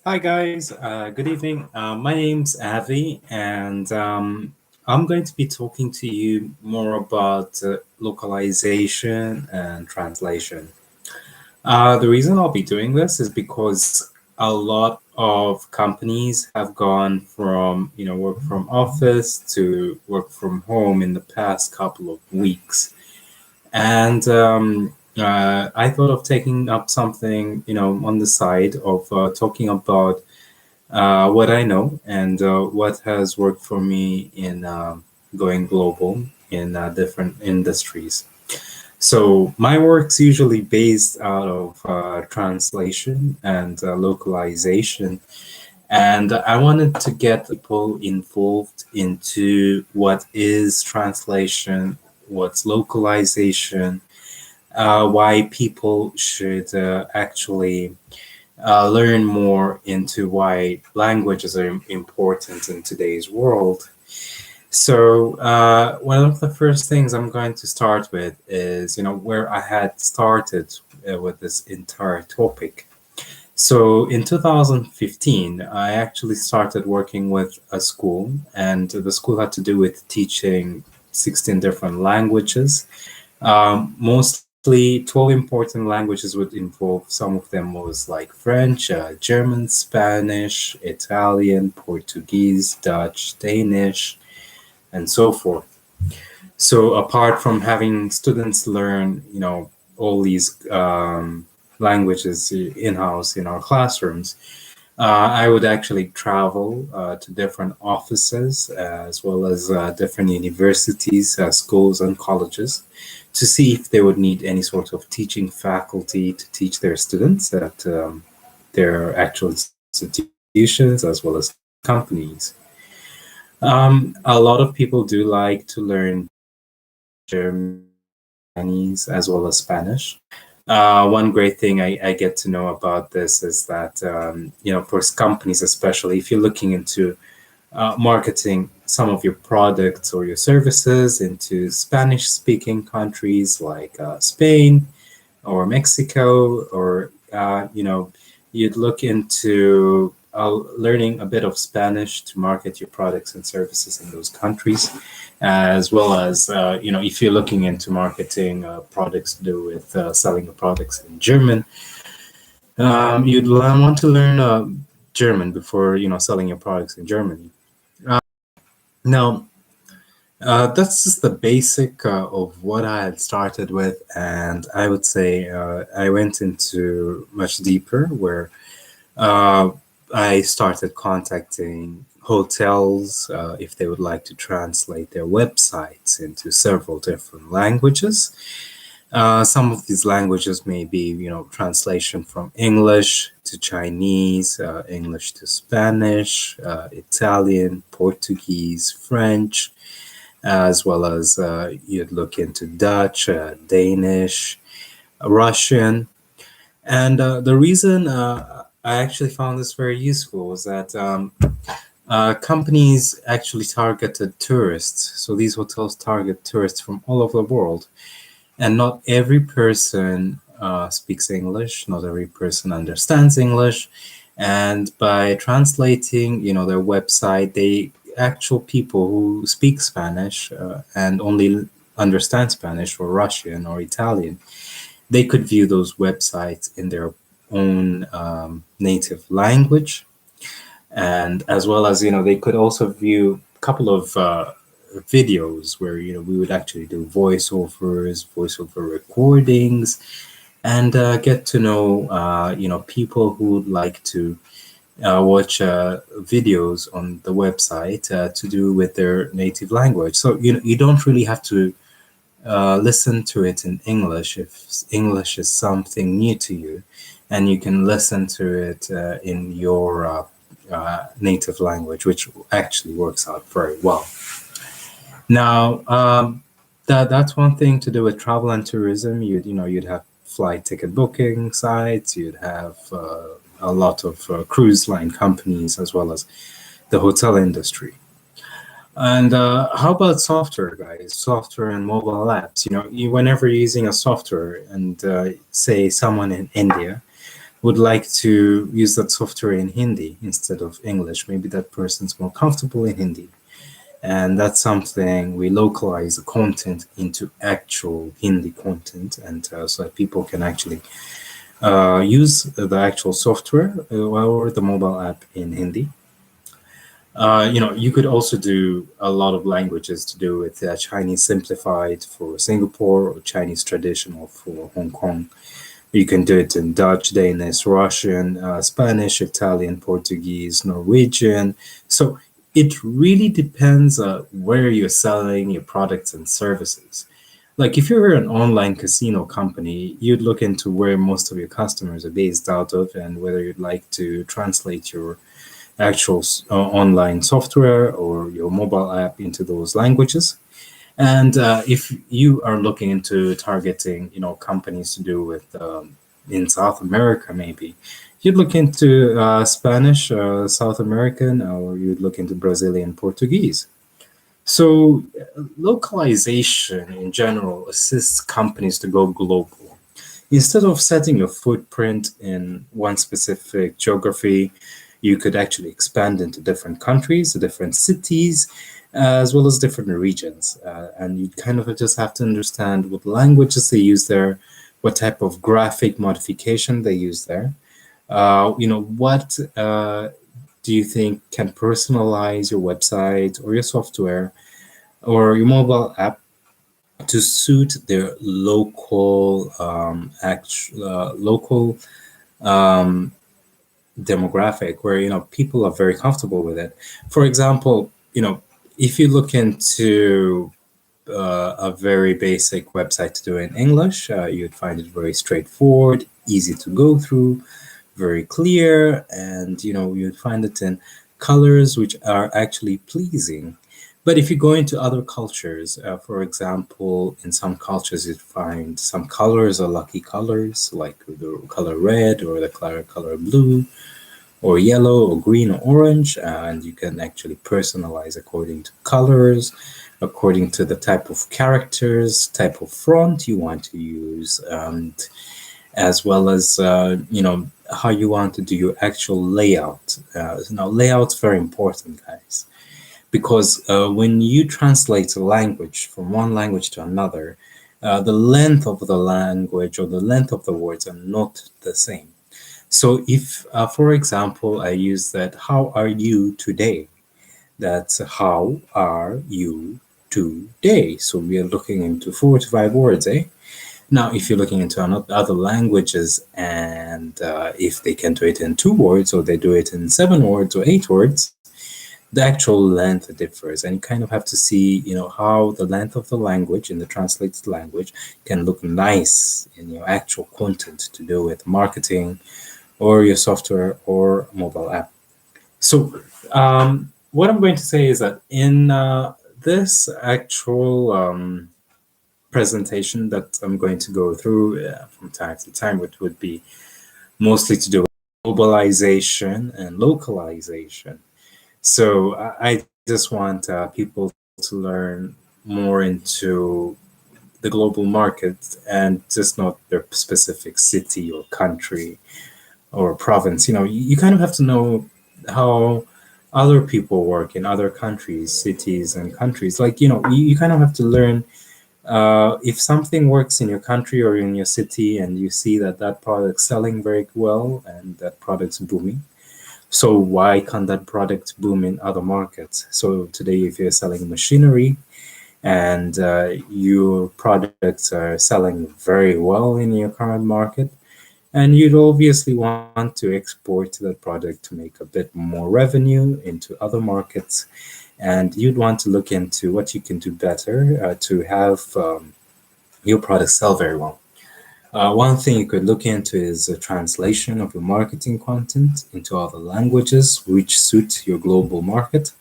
Hi guys, good evening. My name's Avi, and I'm going to be talking to you more about localization and translation. The reason I'll be doing this is because a lot of companies have gone from, work from office to work from home in the past couple of weeks. And I thought of taking up something, on the side of talking about what I know and what has worked for me in going global in different industries. So my work's usually based out of translation and localization, and I wanted to get people involved into what is translation, what's localization, why people should actually learn more into why languages are important in today's world. So, one of the first things I'm going to start with is, where I had started with this entire topic. So, in 2015, I actually started working with a school, and the school had to do with teaching 16 different languages. Mostly 12 important languages would involve, some of them was like French, German, Spanish, Italian, Portuguese, Dutch, Danish, and so forth. So apart from having students learn, all these languages in-house in our classrooms, I would actually travel to different offices as well as different universities, schools, and colleges to see if they would need any sort of teaching faculty to teach their students at their actual institutions as well as companies. A lot of people do like to learn German, Chinese, as well as Spanish. One great thing I get to know about this is that, for companies, especially if you're looking into marketing some of your products or your services into Spanish speaking countries like Spain or Mexico, or, you'd look into learning a bit of Spanish to market your products and services in those countries, as well as, if you're looking into marketing products to do with selling the products in German, you'd want to learn German before, selling your products in Germany. Now, that's just the basic of what I had started with, and I would say I went into much deeper where uh, I started contacting hotels if they would like to translate their websites into several different languages. Some of these languages may be, translation from English to Chinese, English to Spanish, Italian, Portuguese, French, as well as you'd look into Dutch, Danish, Russian. And the reason I actually found this very useful is that companies actually targeted tourists. So these hotels target tourists from all over the world. And not every person speaks English, not every person understands English. And by translating, their website, they actual people who speak Spanish and only understand Spanish or Russian or Italian, they could view those websites in their own native language, and as well as, they could also view a couple of videos where, we would actually do voiceover recordings, and get to know, people who would like to watch videos on the website to do with their native language. So, you don't really have to listen to it in English if English is something new to you, and you can listen to it in your native language, which actually works out very well. Now, that's one thing to do with travel and tourism. You'd have flight ticket booking sites, you'd have a lot of cruise line companies, as well as the hotel industry. And how about software, guys? Software and mobile apps. Whenever you're using a software, and say someone in India would like to use that software in Hindi instead of English. Maybe that person's more comfortable in Hindi. And that's something we localize the content into actual Hindi content, and so that people can actually use the actual software or the mobile app in Hindi. You could also do a lot of languages to do with Chinese simplified for Singapore or Chinese traditional for Hong Kong. You can do it in Dutch, Danish, Russian, Spanish, Italian, Portuguese, Norwegian. So it really depends where you're selling your products and services. Like if you're an online casino company, you'd look into where most of your customers are based out of and whether you'd like to translate your actual online software or your mobile app into those languages. And if you are looking into targeting, companies to do with in South America, maybe you'd look into Spanish, South American, or you'd look into Brazilian Portuguese. So localization in general assists companies to go global. Instead of setting your footprint in one specific geography, you could actually expand into different countries, different cities, as well as different regions. And you kind of just have to understand what languages they use there, what type of graphic modification they use there. What do you think can personalize your website or your software or your mobile app to suit their local um, demographic where people are very comfortable with it. For example, if you look into a very basic website to do in English, you'd find it very straightforward, easy to go through, very clear, and you'd find it in colors which are actually pleasing. But if you go into other cultures, for example, in some cultures you'd find some colors are lucky colors, like the color red or the color blue, or yellow or green or orange, and you can actually personalize according to colors, according to the type of characters, type of font you want to use, and as well as how you want to do your actual layout. Now layout's very important, guys, because when you translate a language from one language to another, the length of the language or the length of the words are not the same. So if, for example, I use that, how are you today? That's how are you today? So we are looking into 4 to 5 words, eh? Now, if you're looking into other languages and if they can do it in 2 words or they do it in 7 words or 8 words, the actual length differs. And you kind of have to see, how the length of the language in the translated language can look nice in your actual content to do with marketing or your software or mobile app. So what I'm going to say is that in this actual presentation that I'm going to go through from time to time, which would be mostly to do with globalization and localization. So I just want people to learn more into the global market and just not their specific city or country or province. You kind of have to know how other people work in other countries, cities, and countries. Like, you kind of have to learn if something works in your country or in your city and you see that that product's selling very well and that product's booming. So why can't that product boom in other markets? So today, if you're selling machinery and your products are selling very well in your current market, and you'd obviously want to export that product to make a bit more revenue into other markets. And you'd want to look into what you can do better to have your product sell very well. One thing you could look into is a translation of your marketing content into other languages which suit your global market.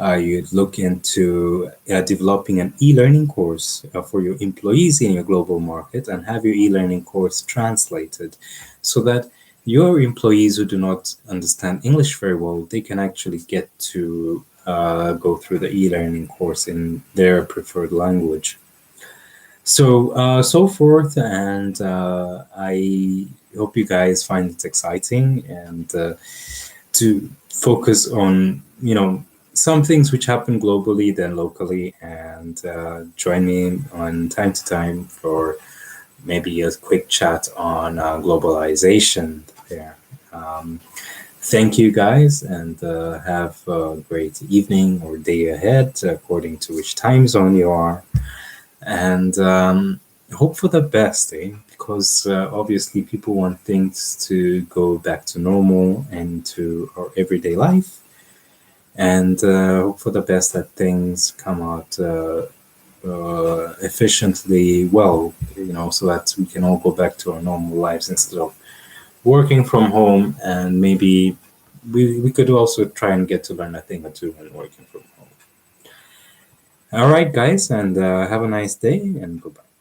You'd look into developing an e-learning course for your employees in your global market and have your e-learning course translated so that your employees who do not understand English very well, they can actually get to go through the e-learning course in their preferred language. So forth, and I hope you guys find it exciting and to focus on, some things which happen globally then locally, and join me on time to time for maybe a quick chat on globalization there. Um, Thank you guys, and have a great evening or day ahead, according to which time zone you are. And hope for the best, eh? Because obviously people want things to go back to normal and to our everyday life. And hope for the best that things come out efficiently well, so that we can all go back to our normal lives instead of working from home. And maybe we could also try and get to learn a thing or two when working from home. All right, guys, and have a nice day, and goodbye.